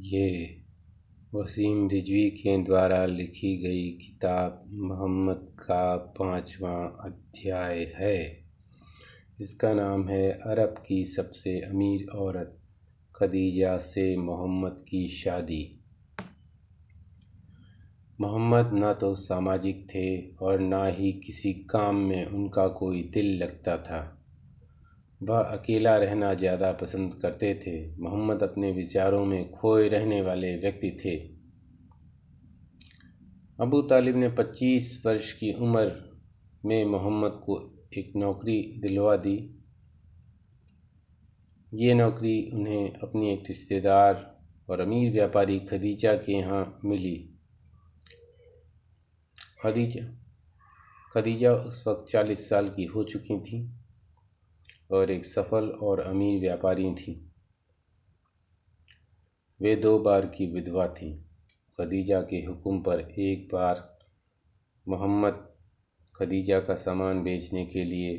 ये वसीम रिजवी के द्वारा लिखी गई किताब मोहम्मद का 5वां अध्याय है। इसका नाम है अरब की सबसे अमीर औरत खदीजा से मोहम्मद की शादी। मोहम्मद न तो सामाजिक थे और न ही किसी काम में उनका कोई दिल लगता था। वह अकेला रहना ज़्यादा पसंद करते थे। मोहम्मद अपने विचारों में खोए रहने वाले व्यक्ति थे। अबू तालिब ने 25 वर्ष की उम्र में मोहम्मद को एक नौकरी दिलवा दी। ये नौकरी उन्हें अपनी एक रिश्तेदार और अमीर व्यापारी खदीजा के यहाँ मिली। खदीजा उस वक्त 40 साल की हो चुकी थी और एक सफल और अमीर व्यापारी थी। वे 2 बार की विधवा थीं। खदीजा के हुक्म पर एक बार मोहम्मद खदीजा का सामान बेचने के लिए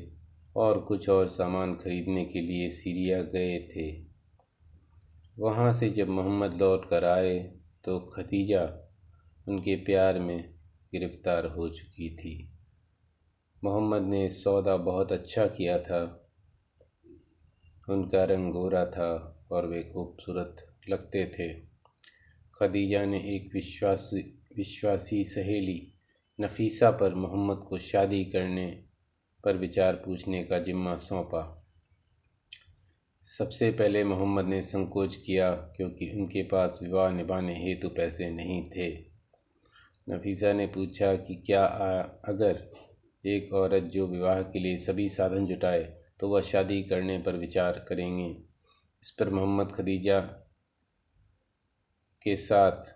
और कुछ और सामान खरीदने के लिए सीरिया गए थे। वहाँ से जब मोहम्मद लौट कर आए तो खदीजा उनके प्यार में गिरफ्तार हो चुकी थी। मोहम्मद ने सौदा बहुत अच्छा किया था। उनका रंग गोरा था और वे खूबसूरत लगते थे। खदीजा ने एक विश्वासी सहेली नफीसा पर मोहम्मद को शादी करने पर विचार पूछने का जिम्मा सौंपा। सबसे पहले मोहम्मद ने संकोच किया क्योंकि उनके पास विवाह निभाने हेतु पैसे नहीं थे। नफीसा ने पूछा कि क्या अगर एक औरत जो विवाह के लिए सभी साधन जुटाए तो वह शादी करने पर विचार करेंगे। इस पर मोहम्मद खदीजा के साथ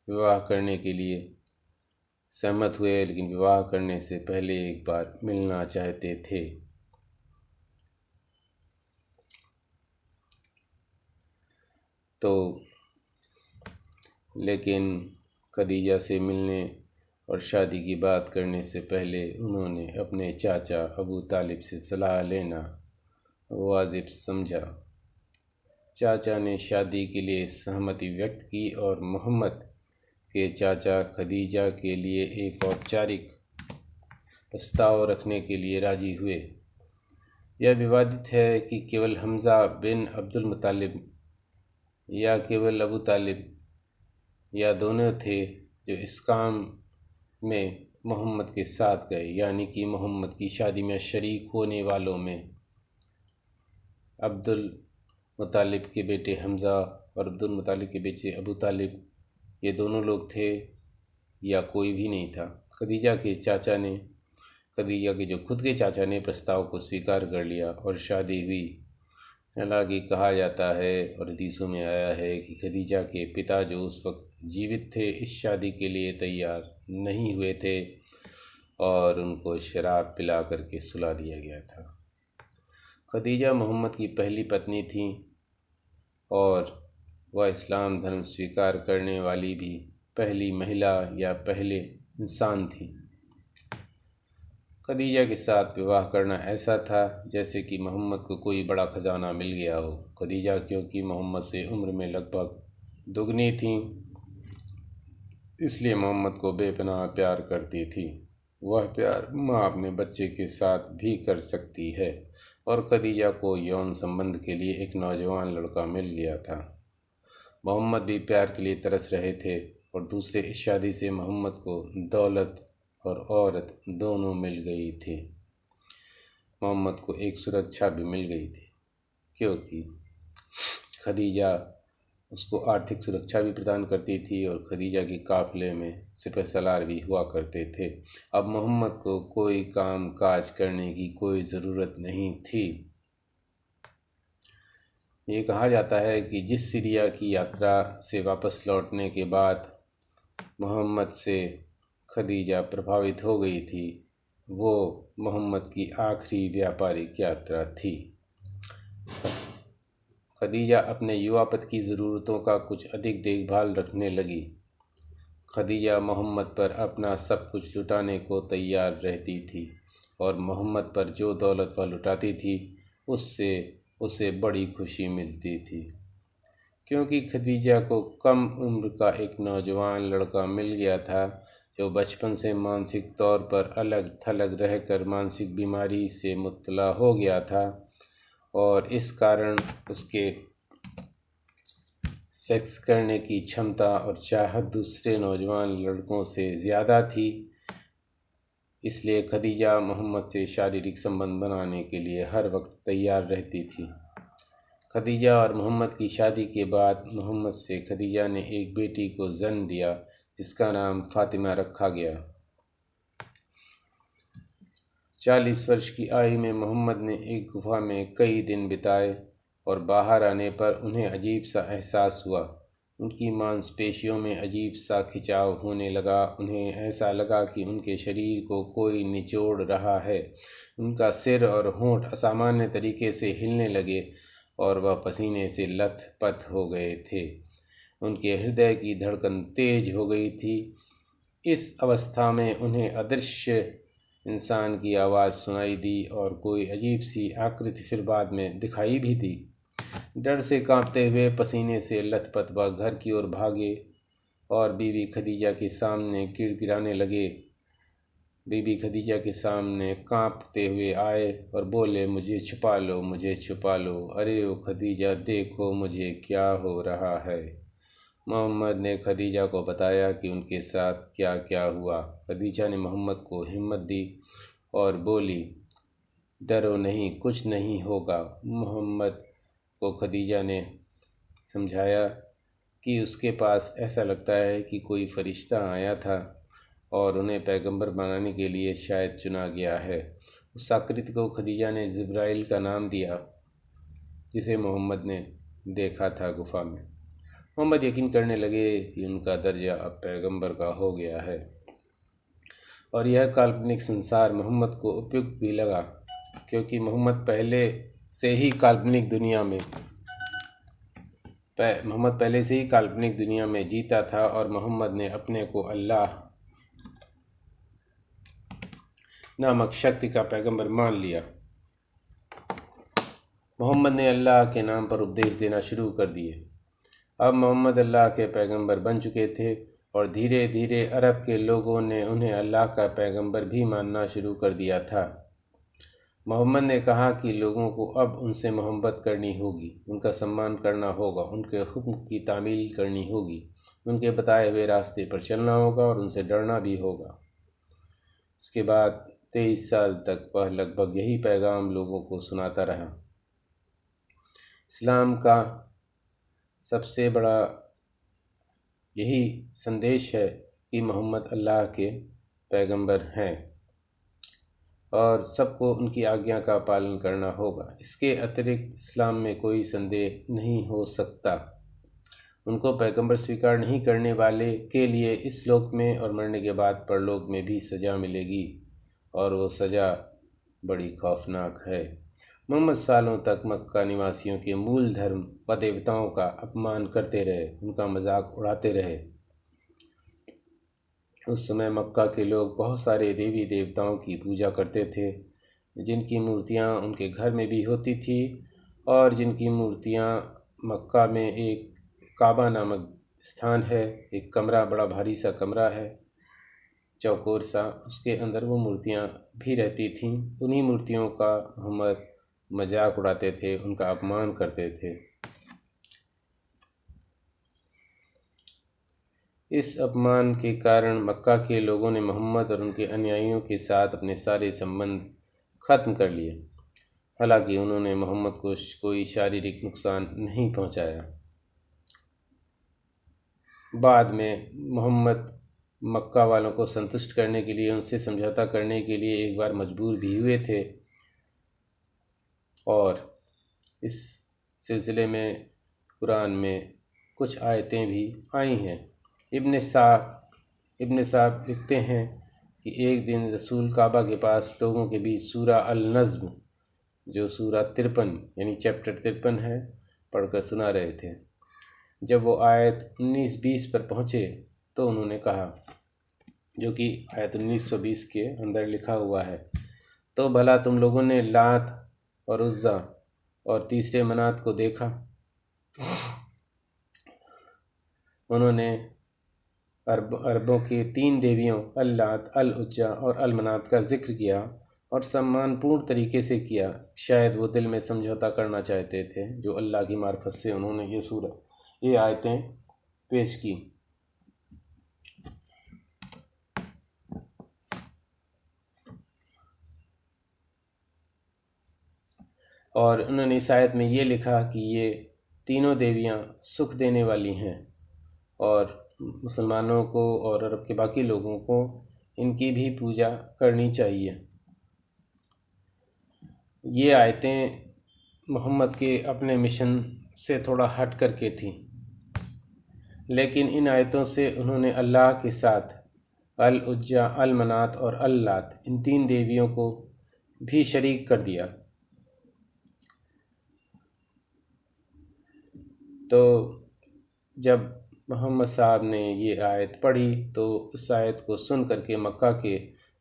विवाह करने के लिए सहमत हुए, लेकिन विवाह करने से पहले एक बार मिलना चाहते थे। लेकिन खदीजा से मिलने और शादी की बात करने से पहले उन्होंने अपने चाचा अबू तालिब से सलाह लेना वाजिब समझा। चाचा ने शादी के लिए सहमति व्यक्त की और मोहम्मद के चाचा खदीजा के लिए एक औपचारिक प्रस्ताव रखने के लिए राजी हुए। यह विवादित है कि केवल हमज़ा बिन अब्दुल मुत्तलिब या केवल अबू तालिब या दोनों थे जो इस काम में मोहम्मद के साथ गए, यानी कि मोहम्मद की शादी में शरीक होने वालों में अब्दुल मुत्तलिब के बेटे हमज़ा और अब्दुल मुत्तलिब के बेटे अबू तालिब, ये दोनों लोग थे या कोई भी नहीं था। खदीजा के जो खुद के चाचा ने प्रस्ताव को स्वीकार कर लिया और शादी हुई। हालांकि कहा जाता है और हदीसों में आया है कि खदीजा के पिता जो उस वक्त जीवित थे इस शादी के लिए तैयार नहीं हुए थे और उनको शराब पिला करके सुला दिया गया था। खदीजा मोहम्मद की पहली पत्नी थी और वह इस्लाम धर्म स्वीकार करने वाली भी पहली महिला या पहले इंसान थी। खदीजा के साथ विवाह करना ऐसा था जैसे कि मोहम्मद को कोई बड़ा खजाना मिल गया हो। खदीजा क्योंकि मोहम्मद से उम्र में लगभग दुगनी थी, इसलिए मोहम्मद को बेपनाह प्यार करती थी। वह प्यार माँ अपने बच्चे के साथ भी कर सकती है और खदीजा को यौन संबंध के लिए एक नौजवान लड़का मिल गया था। मोहम्मद भी प्यार के लिए तरस रहे थे और दूसरे इस शादी से मोहम्मद को दौलत और औरत दोनों मिल गई थी। मोहम्मद को एक सुरक्षा भी मिल गई थी क्योंकि खदीजा उसको आर्थिक सुरक्षा भी प्रदान करती थी और खदीजा के काफ़िले में सिपह सलार भी हुआ करते थे। अब मोहम्मद को कोई काम काज करने की कोई ज़रूरत नहीं थी। ये कहा जाता है कि जिस सीरिया की यात्रा से वापस लौटने के बाद मोहम्मद से खदीजा प्रभावित हो गई थी, वो मोहम्मद की आखिरी व्यापारिक यात्रा थी। खदीजा अपने युवापत की ज़रूरतों का कुछ अधिक देखभाल रखने लगी। खदीजा मोहम्मद पर अपना सब कुछ लुटाने को तैयार रहती थी और मोहम्मद पर जो दौलत वह लुटाती थी उससे उसे बड़ी खुशी मिलती थी क्योंकि खदीजा को कम उम्र का एक नौजवान लड़का मिल गया था जो बचपन से मानसिक तौर पर अलग थलग रहकर मानसिक बीमारी से मुब्तला हो गया था और इस कारण उसके सेक्स करने की क्षमता और चाहत दूसरे नौजवान लड़कों से ज़्यादा थी। इसलिए खदीजा मोहम्मद से शारीरिक संबंध बनाने के लिए हर वक्त तैयार रहती थी। खदीजा और मोहम्मद की शादी के बाद मोहम्मद से खदीजा ने एक बेटी को जन्म दिया जिसका नाम फातिमा रखा गया। 40 वर्ष की आयु में मोहम्मद ने एक गुफा में कई दिन बिताए और बाहर आने पर उन्हें अजीब सा एहसास हुआ। उनकी मांसपेशियों में अजीब सा खिंचाव होने लगा। उन्हें ऐसा लगा कि उनके शरीर को कोई निचोड़ रहा है। उनका सिर और होंठ असामान्य तरीके से हिलने लगे और वह पसीने से लथपथ हो गए थे। उनके हृदय की धड़कन तेज हो गई थी। इस अवस्था में उन्हें अदृश्य इंसान की आवाज़ सुनाई दी और कोई अजीब सी आकृति फिर बाद में दिखाई भी दी। डर से कांपते हुए पसीने से लथपथ वह घर की ओर भागे और बीवी खदीजा के सामने गिड़गिड़ाने लगे। बीबी खदीजा के सामने कांपते हुए आए और बोले, मुझे छुपा लो, मुझे छुपा लो। अरे ओ खदीजा, देखो मुझे क्या हो रहा है। मोहम्मद ने खदीजा को बताया कि उनके साथ क्या क्या हुआ। खदीजा ने मोहम्मद को हिम्मत दी और बोली, डरो नहीं, कुछ नहीं होगा। मोहम्मद को खदीजा ने समझाया कि उसके पास ऐसा लगता है कि कोई फरिश्ता आया था और उन्हें पैगंबर बनाने के लिए शायद चुना गया है। उस आकृति को खदीजा ने जिब्राइल का नाम दिया जिसे मोहम्मद ने देखा था गुफा में। मोहम्मद यकीन करने लगे कि उनका दर्जा अब पैगंबर का हो गया है और यह काल्पनिक संसार मोहम्मद को उपयुक्त भी लगा, क्योंकि मोहम्मद पहले से ही काल्पनिक दुनिया में जीता था और मोहम्मद ने अपने को अल्लाह नामक शक्ति का पैगंबर मान लिया। मोहम्मद ने अल्लाह के नाम पर उपदेश देना शुरू कर दिए। अब मोहम्मद अल्लाह के पैगंबर बन चुके थे और धीरे धीरे अरब के लोगों ने उन्हें अल्लाह का पैगंबर भी मानना शुरू कर दिया था। मोहम्मद ने कहा कि लोगों को अब उनसे मोहब्बत करनी होगी, उनका सम्मान करना होगा, उनके हुक्म की तामील करनी होगी, उनके बताए हुए रास्ते पर चलना होगा और उनसे डरना भी होगा। इसके बाद 23 साल तक वह लगभग यही पैगाम लोगों को सुनाता रहा। इस्लाम का सबसे बड़ा यही संदेश है कि मोहम्मद अल्लाह के पैगंबर हैं और सबको उनकी आज्ञा का पालन करना होगा। इसके अतिरिक्त इस्लाम में कोई संदेह नहीं हो सकता। उनको पैगंबर स्वीकार नहीं करने वाले के लिए इस लोक में और मरने के बाद परलोक में भी सज़ा मिलेगी और वो सज़ा बड़ी खौफनाक है। मोहम्मद सालों तक मक्का निवासियों के मूल धर्म व देवताओं का अपमान करते रहे, उनका मजाक उड़ाते रहे। उस समय मक्का के लोग बहुत सारे देवी देवताओं की पूजा करते थे, जिनकी मूर्तियां उनके घर में भी होती थी और जिनकी मूर्तियां मक्का में एक काबा नामक स्थान है, एक कमरा, बड़ा भारी सा कमरा है, चौकोर सा, उसके अंदर वो मूर्तियां भी रहती थीं। उन्हीं मूर्तियों का मोहम्मद मजाक उड़ाते थे, उनका अपमान करते थे। इस अपमान के कारण मक्का के लोगों ने मोहम्मद और उनके अनुयायियों के साथ अपने सारे संबंध खत्म कर लिए। हालांकि उन्होंने मोहम्मद को कोई शारीरिक नुकसान नहीं पहुंचाया। बाद में मोहम्मद मक्का वालों को संतुष्ट करने के लिए, उनसे समझौता करने के लिए एक बार मजबूर भी हुए थे और इस सिलसिले में कुरान में कुछ आयतें भी आई हैं। इब्न साहब लिखते हैं कि एक दिन रसूल काबा के पास लोगों के बीच सूरा अल-नज़्म, जो सूरा 53 यानी चैप्टर 53 है, पढ़कर सुना रहे थे। जब वो आयत 19-20 पर पहुँचे तो उन्होंने कहा, जो कि आयत 1920 के अंदर लिखा हुआ है, तो भला तुम लोगों ने लात और उज़्ज़ा और तीसरे मनात को देखा? उन्होंने अरबों की 3 देवियों अल्लात, अल उज्जा और अल मनात का जिक्र किया और सम्मानपूर्ण तरीके से किया। शायद वो दिल में समझौता करना चाहते थे, जो अल्लाह की मार्फत से उन्होंने ये आयतें पेश की। और उन्होंने इस आयत में ये लिखा कि ये तीनों देवियाँ सुख देने वाली हैं और मुसलमानों को और अरब के बाकी लोगों को इनकी भी पूजा करनी चाहिए। ये आयतें मोहम्मद के अपने मिशन से थोड़ा हट करके थी, लेकिन इन आयतों से उन्होंने अल्लाह के साथ अल उज्जा, अल मनात और अल लात इन 3 देवियों को भी शरीक कर दिया। तो जब मोहम्मद साहब ने ये आयत पढ़ी तो उस आयत को सुन करके मक्का के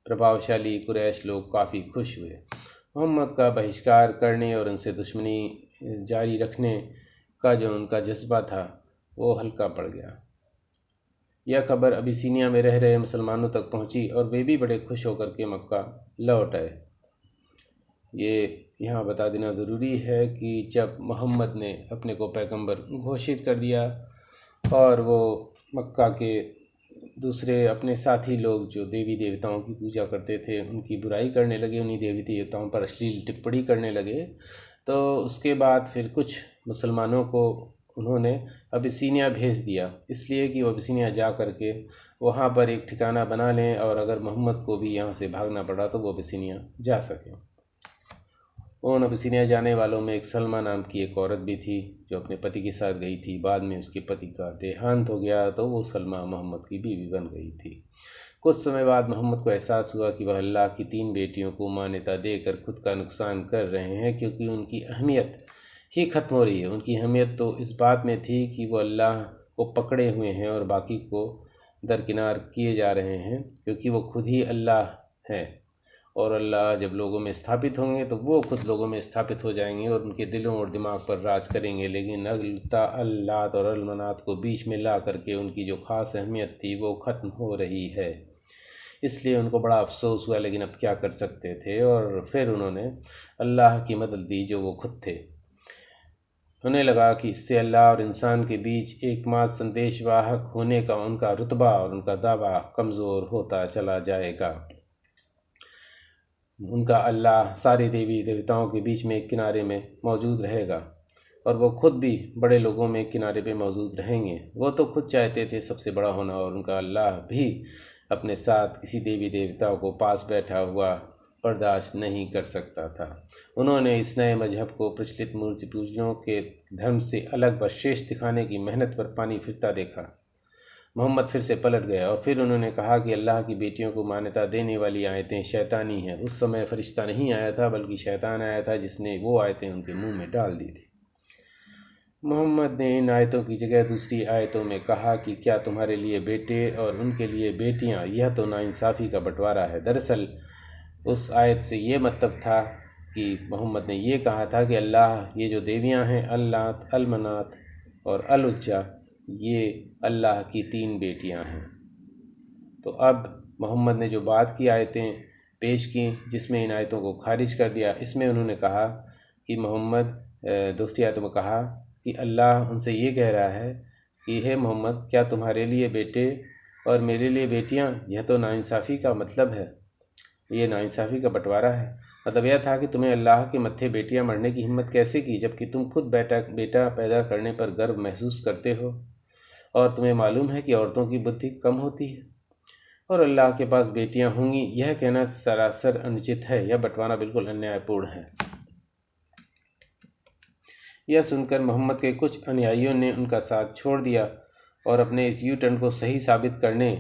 प्रभावशाली कुरैश लोग काफ़ी खुश हुए। मोहम्मद का बहिष्कार करने और उनसे दुश्मनी जारी रखने का जो उनका जज्बा था वो हल्का पड़ गया। यह खबर अबिसीनिया में रह रहे मुसलमानों तक पहुंची और वे भी बड़े खुश होकर के मक्का लौट आए। ये यहाँ बता देना ज़रूरी है कि जब मोहम्मद ने अपने को पैगंबर घोषित कर दिया और वो मक्का के दूसरे अपने साथी लोग जो देवी देवताओं की पूजा करते थे उनकी बुराई करने लगे, उन्हीं देवी देवताओं पर अश्लील टिप्पणी करने लगे, तो उसके बाद फिर कुछ मुसलमानों को उन्होंने अबिसीनिया भेज दिया, इसलिए कि वो अबिसीनिया जा करके वहाँ पर एक ठिकाना बना लें और अगर मोहम्मद को भी यहाँ से भागना पड़ा तो वो अबिसीनिया जा सकें। उन अबिसीनिया जाने वालों में एक सलमा नाम की एक औरत भी थी जो अपने पति के साथ गई थी। बाद में उसके पति का देहांत हो गया तो वो सलमा मोहम्मद की बीवी बन गई थी। कुछ समय बाद मोहम्मद को एहसास हुआ कि वह अल्लाह की 3 बेटियों को मान्यता देकर खुद का नुकसान कर रहे हैं, क्योंकि उनकी अहमियत ही ख़त्म हो रही है। उनकी अहमियत तो इस बात में थी कि वो अल्लाह को पकड़े हुए हैं और बाकी को दरकिनार किए जा रहे हैं, क्योंकि वो खुद ही अल्लाह है और अल्लाह जब लोगों में स्थापित होंगे तो वो खुद लोगों में स्थापित हो जाएंगे और उनके दिलों और दिमाग पर राज करेंगे। लेकिन अल्लात और अलमनात को बीच में ला करके उनकी जो ख़ास अहमियत थी वो ख़त्म हो रही है। इसलिए उनको बड़ा अफसोस हुआ, लेकिन अब क्या कर सकते थे। और फिर उन्होंने अल्लाह की मदद दी जो वो खुद थे। उन्हें लगा कि इससे अल्लाह और इंसान के बीच एकमात्र संदेशवाहक होने का उनका रुतबा और उनका दावा कमज़ोर होता चला जाएगा। उनका अल्लाह सारे देवी देवताओं के बीच में एक किनारे में मौजूद रहेगा और वो खुद भी बड़े लोगों में एक किनारे पे मौजूद रहेंगे। वो तो खुद चाहते थे सबसे बड़ा होना और उनका अल्लाह भी अपने साथ किसी देवी देवताओं को पास बैठा हुआ बर्दाश्त नहीं कर सकता था। उन्होंने इस नए मजहब को प्रचलित मूर्ति पूजनों के धर्म से अलग व श्रेष्ठ दिखाने की मेहनत पर पानी फिरता देखा। मोहम्मद फिर से पलट गया और फिर उन्होंने कहा कि अल्लाह की बेटियों को मान्यता देने वाली आयतें शैतानी हैं। उस समय फरिश्ता नहीं आया था बल्कि शैतान आया था जिसने वो आयतें उनके मुंह में डाल दी थी। मोहम्मद ने इन आयतों की जगह दूसरी आयतों में कहा कि क्या तुम्हारे लिए बेटे और उनके लिए बेटियां, यह तो नाइंसाफ़ी का बंटवारा है। दरअसल उस आयत से ये मतलब था कि मोहम्मद ने ये कहा था कि अल्लाह ये जो देवियां हैं अल्लात, अल मनात और अल उज्जा, ये अल्लाह की 3 बेटियां हैं। तो अब मोहम्मद ने जो बात की आयतें पेश की जिसमें इन आयतों को खारिज कर दिया, इसमें उन्होंने कहा कि मोहम्मद दूसरी आयतों में कहा कि अल्लाह उनसे ये कह रहा है कि हे मोहम्मद, क्या तुम्हारे लिए बेटे और मेरे लिए बेटियां, यह तो नाइंसाफ़ी का मतलब है, ये नाइंसाफ़ी का बंटवारा है। मतलब यह था कि तुम्हें अल्लाह के मत्थे बेटियां मरने की हिम्मत कैसे की, जबकि तुम खुद बेटा पैदा करने पर गर्व महसूस करते हो और तुम्हें मालूम है कि औरतों की बुद्धि कम होती है और अल्लाह के पास बेटियां होंगी। यह कहना सरासर अनुचित है, यह बंटवारा बिल्कुल अन्यायपूर्ण है। यह सुनकर मोहम्मद के कुछ अनुयायियों ने उनका साथ छोड़ दिया और अपने इस यू टर्न को सही साबित करने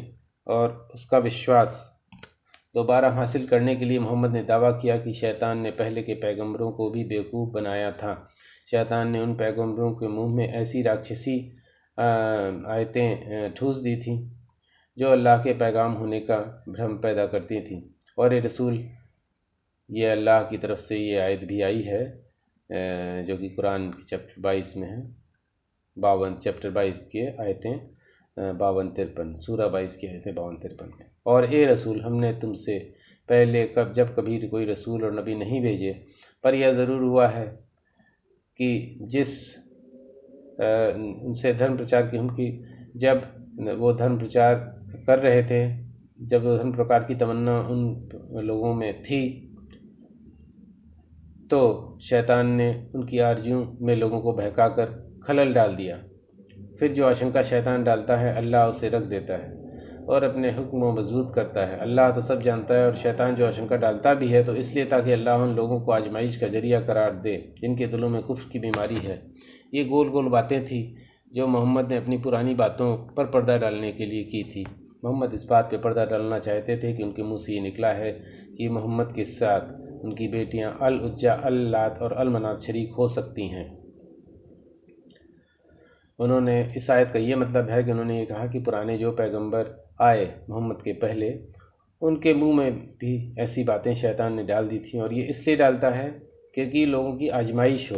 और उसका विश्वास दोबारा हासिल करने के लिए मोहम्मद ने दावा किया कि शैतान ने पहले के पैगंबरों को भी बेवकूफ़ बनाया था। शैतान ने उन पैगंबरों के मुंह में ऐसी राक्षसी आयतें ठूस दी थी जो अल्लाह के पैगाम होने का भ्रम पैदा करती थीं। और ये रसूल, ये अल्लाह की तरफ से ये आयत भी आई है जो कि कुरान की चैप्टर 22 में है, 52 चैप्टर 22 की आयतें, 52-53 सूरा 22 की आयत 52-53 में। और ए रसूल, हमने तुमसे पहले जब कभी कोई रसूल और नबी नहीं भेजे, पर यह ज़रूर हुआ है कि जिस उनसे धर्म प्रचार की उनकी जब वो धर्म प्रचार कर रहे थे, जब वो धर्म प्रकार की तमन्ना उन लोगों में थी, तो शैतान ने उनकी आरज़ू में लोगों को बहकाकर खलल डाल दिया। फिर जो आशंका शैतान डालता है, अल्लाह उसे रख देता है और अपने हुक्म को मजबूत करता है। अल्लाह तो सब जानता है, और शैतान जो आशंका डालता भी है तो इसलिए ताकि अल्लाह उन लोगों को आजमाइश का जरिया करार दे जिनके दिलों में कुफ्र की बीमारी है। ये गोल गोल बातें थी जो मोहम्मद ने अपनी पुरानी बातों पर पर्दा डालने के लिए की थी। मोहम्मद इस बात पर पर्दा डालना चाहते थे कि उनके मुँह से ये निकला है कि मोहम्मद के साथ उनकी बेटियाँ अल उज्जा, अल लात और अल मनात शरीक हो सकती हैं। उन्होंने इस आयत का ये मतलब है कि उन्होंने ये कहा कि पुराने जो पैगंबर आए मोहम्मद के पहले, उनके मुंह में भी ऐसी बातें शैतान ने डाल दी थी। और ये इसलिए डालता है क्योंकि लोगों की आजमाइश हो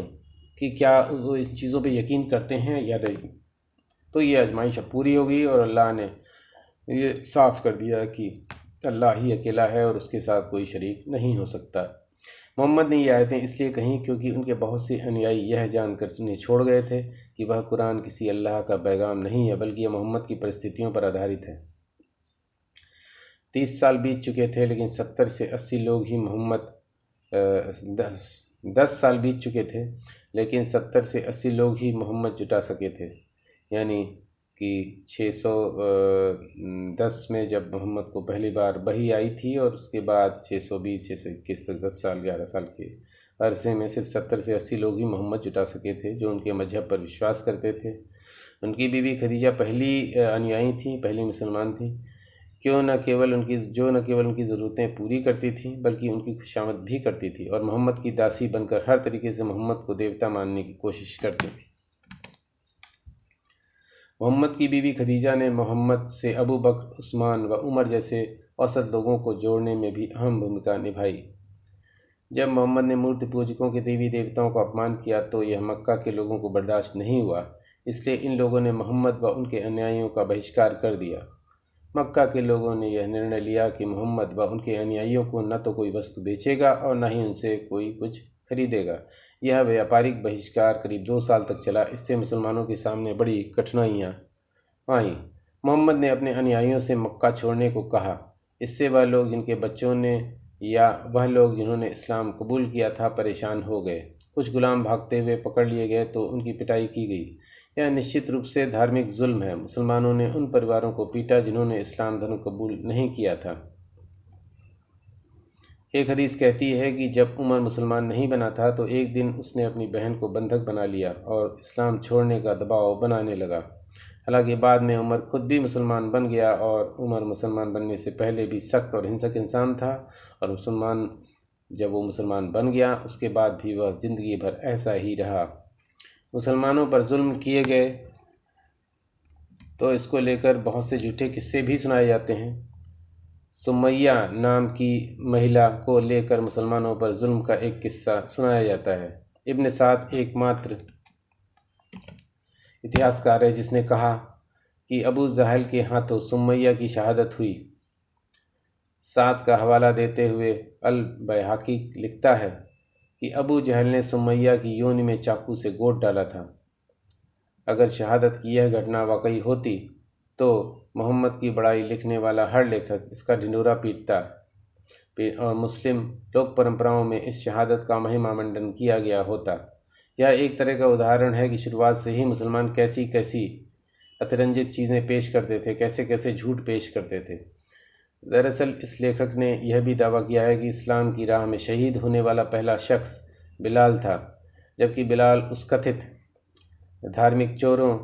कि क्या वो इस चीज़ों पे यकीन करते हैं या नहीं। तो ये आजमाइश अब पूरी हो गई और अल्लाह ने ये साफ़ कर दिया कि अल्लाह ही अकेला है और उसके साथ कोई शरीक नहीं हो सकता। मोहम्मद ने ये आयतें इसलिए कहीं क्योंकि उनके बहुत से अनुयायी यह जानकर उन्हें छोड़ गए थे कि वह कुरान किसी अल्लाह का पैगाम नहीं है, बल्कि यह मोहम्मद की परिस्थितियों पर आधारित है। 30 साल बीत चुके थे, लेकिन 70 से 80 लोग ही मोहम्मद 10 साल बीत चुके थे, लेकिन 70 से 80 लोग ही मोहम्मद जुटा सके थे। यानी कि 610 में जब मोहम्मद को पहली बार वही आई थी, और उसके बाद 620 621 तक 10 साल 11 साल के अरसे में सिर्फ 70 से 80 लोग ही मोहम्मद जुटा सके थे जो उनके मजहब पर विश्वास करते थे। उनकी बीवी खदीजा पहली अनुयायी थी, पहली मुसलमान थी, न केवल उनकी ज़रूरतें पूरी करती थी बल्कि उनकी खुशामद भी करती थी, और मोहम्मद की दासी बनकर हर तरीके से मोहम्मद को देवता मानने की कोशिश करती थी। मोहम्मद की बीवी खदीजा ने मोहम्मद से अबू बकर, उस्मान व उमर जैसे औसत लोगों को जोड़ने में भी अहम भूमिका निभाई। जब मोहम्मद ने मूर्ति पूजकों के देवी देवताओं का अपमान किया तो यह मक्का के लोगों को बर्दाश्त नहीं हुआ, इसलिए इन लोगों ने मोहम्मद व उनके अनुयायियों का बहिष्कार कर दिया। मक्का के लोगों ने यह निर्णय लिया कि मोहम्मद व उनके अनुयायियों को न तो कोई वस्तु बेचेगा और न ही उनसे कोई कुछ खरीदेगा। यह व्यापारिक बहिष्कार करीब 2 साल तक चला। इससे मुसलमानों के सामने बड़ी कठिनाइयाँ आईं। मोहम्मद ने अपने अनुयायियों से मक्का छोड़ने को कहा। इससे वह लोग जिनके बच्चों ने या वह लोग जिन्होंने इस्लाम कबूल किया था परेशान हो गए। कुछ गुलाम भागते हुए पकड़ लिए गए तो उनकी पिटाई की गई। यह निश्चित रूप से धार्मिक जुल्म है। मुसलमानों ने उन परिवारों को पीटा जिन्होंने इस्लाम धर्म कबूल नहीं किया था। एक हदीस कहती है कि जब उमर मुसलमान नहीं बना था तो एक दिन उसने अपनी बहन को बंधक बना लिया और इस्लाम छोड़ने का दबाव बनाने लगा। हालांकि बाद में उमर खुद भी मुसलमान बन गया, और उमर मुसलमान बनने से पहले भी सख्त और हिंसक इंसान था, और जब वो मुसलमान बन गया उसके बाद भी वह ज़िंदगी भर ऐसा ही रहा। मुसलमानों पर जुल्म किए गए तो इसको लेकर बहुत से झूठे किस्से भी सुनाए जाते हैं। सुमैया नाम की महिला को लेकर मुसलमानों पर जुल्म का एक किस्सा सुनाया जाता है। इब्न साद एकमात्र इतिहासकार है जिसने कहा कि अबू जहल के हाथों सुमैया की शहादत हुई। साद का हवाला देते हुए अल बैहाकी लिखता है कि अबू जहल ने सुमैया की योनि में चाकू से गोद डाला था। अगर शहादत की यह घटना वाकई होती तो मोहम्मद की बड़ाई लिखने वाला हर लेखक इसका ढिंढोरा पीटता, और मुस्लिम लोक परंपराओं में इस शहादत का महिमा मंडन किया गया होता। यह एक तरह का उदाहरण है कि शुरुआत से ही मुसलमान कैसी कैसी अतिरंजित चीज़ें पेश करते थे, कैसे कैसे झूठ पेश करते थे। दरअसल इस लेखक ने यह भी दावा किया है कि इस्लाम की राह में शहीद होने वाला पहला शख्स बिलाल था, जबकि बिलाल उस कथित धार्मिक चोरों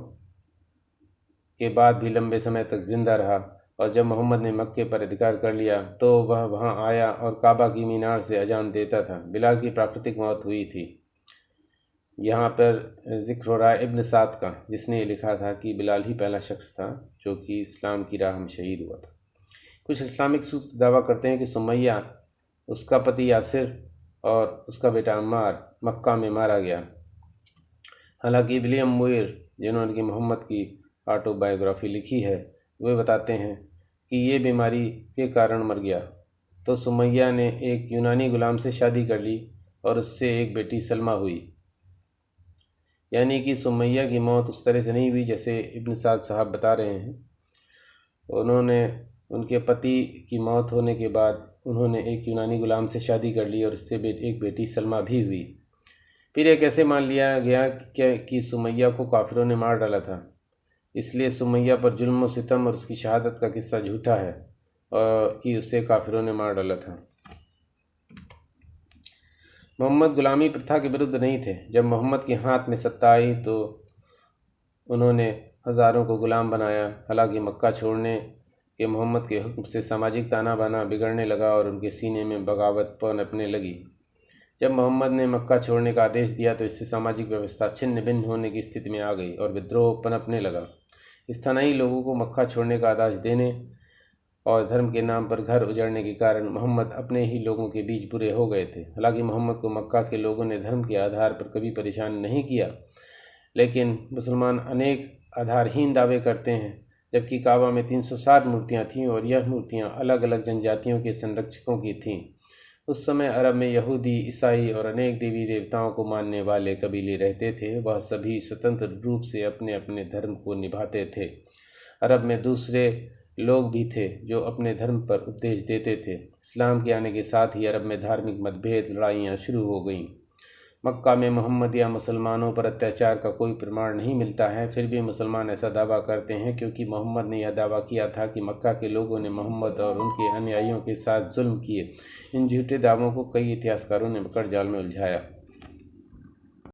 के बाद भी लंबे समय तक जिंदा रहा, और जब मोहम्मद ने मक्के पर अधिकार कर लिया तो वह वहां आया और काबा की मीनार से अजान देता था। बिलाल की प्राकृतिक मौत हुई थी। यहाँ पर जिक्र हो रहा है इब्न साद का, जिसने ये लिखा था कि बिलाल ही पहला शख्स था जो कि इस्लाम की राह में शहीद हुआ था। कुछ इस्लामिक सूत्र दावा करते हैं कि सुमैया, उसका पति यासिर और उसका बेटा अम्मार मक्का में मारा गया। हालांकि विलियम मुइर, जिन्होंने कि मोहम्मद की ऑटोबायोग्राफी लिखी है, वे बताते हैं कि ये बीमारी के कारण मर गया। तो सुमैया ने एक यूनानी गुलाम से शादी कर ली और उससे एक बेटी सलमा हुई। यानी कि सुमैया की मौत उस तरह से नहीं हुई जैसे इब्न साद साहब बता रहे हैं। उन्होंने उनके पति की मौत होने के बाद उन्होंने एक यूनानी गुलाम से शादी कर ली और उससे एक बेटी सलमा भी हुई। फिर यह कैसे मान लिया गया कि सुमैया को काफिरों ने मार डाला था। इसलिए सुमैया पर जुल्म और सितम और उसकी शहादत का किस्सा झूठा है और कि उसे काफिरों ने मार डाला था। मोहम्मद गुलामी प्रथा के विरुद्ध नहीं थे। जब मोहम्मद के हाथ में सत्ता आई तो उन्होंने हज़ारों को गुलाम बनाया। हालांकि मक्का छोड़ने के मोहम्मद के हुक्म से सामाजिक ताना बाना बिगड़ने लगा और उनके सीने में बगावत पनपने लगी। जब मोहम्मद ने मक्का छोड़ने का आदेश दिया तो इससे सामाजिक व्यवस्था छिन्न भिन्न होने की स्थिति में आ गई और विद्रोह पनपने लगा। स्थानीय लोगों को मक्का छोड़ने का आदेश देने और धर्म के नाम पर घर उजाड़ने के कारण मोहम्मद अपने ही लोगों के बीच बुरे हो गए थे। हालांकि मोहम्मद को मक्का के लोगों ने धर्म के आधार पर कभी परेशान नहीं किया, लेकिन मुसलमान अनेक आधारहीन दावे करते हैं। जबकि काबा में 360 मूर्तियाँ थीं और यह मूर्तियाँ अलग अलग जनजातियों के संरक्षकों की थीं। उस समय अरब में यहूदी, ईसाई और अनेक देवी देवताओं को मानने वाले कबीले रहते थे। वह सभी स्वतंत्र रूप से अपने अपने धर्म को निभाते थे। अरब में दूसरे लोग भी थे जो अपने धर्म पर उपदेश देते थे। इस्लाम के आने के साथ ही अरब में धार्मिक मतभेद, लड़ाइयाँ शुरू हो गईं। मक्का में मोहम्मद या मुसलमानों पर अत्याचार का कोई प्रमाण नहीं मिलता है। फिर भी मुसलमान ऐसा दावा करते हैं क्योंकि मोहम्मद ने यह दावा किया था कि मक्का के लोगों ने मोहम्मद और उनके अनुयायियों के साथ जुल्म किए। इन झूठे दावों को कई इतिहासकारों ने मकर जाल में उलझाया।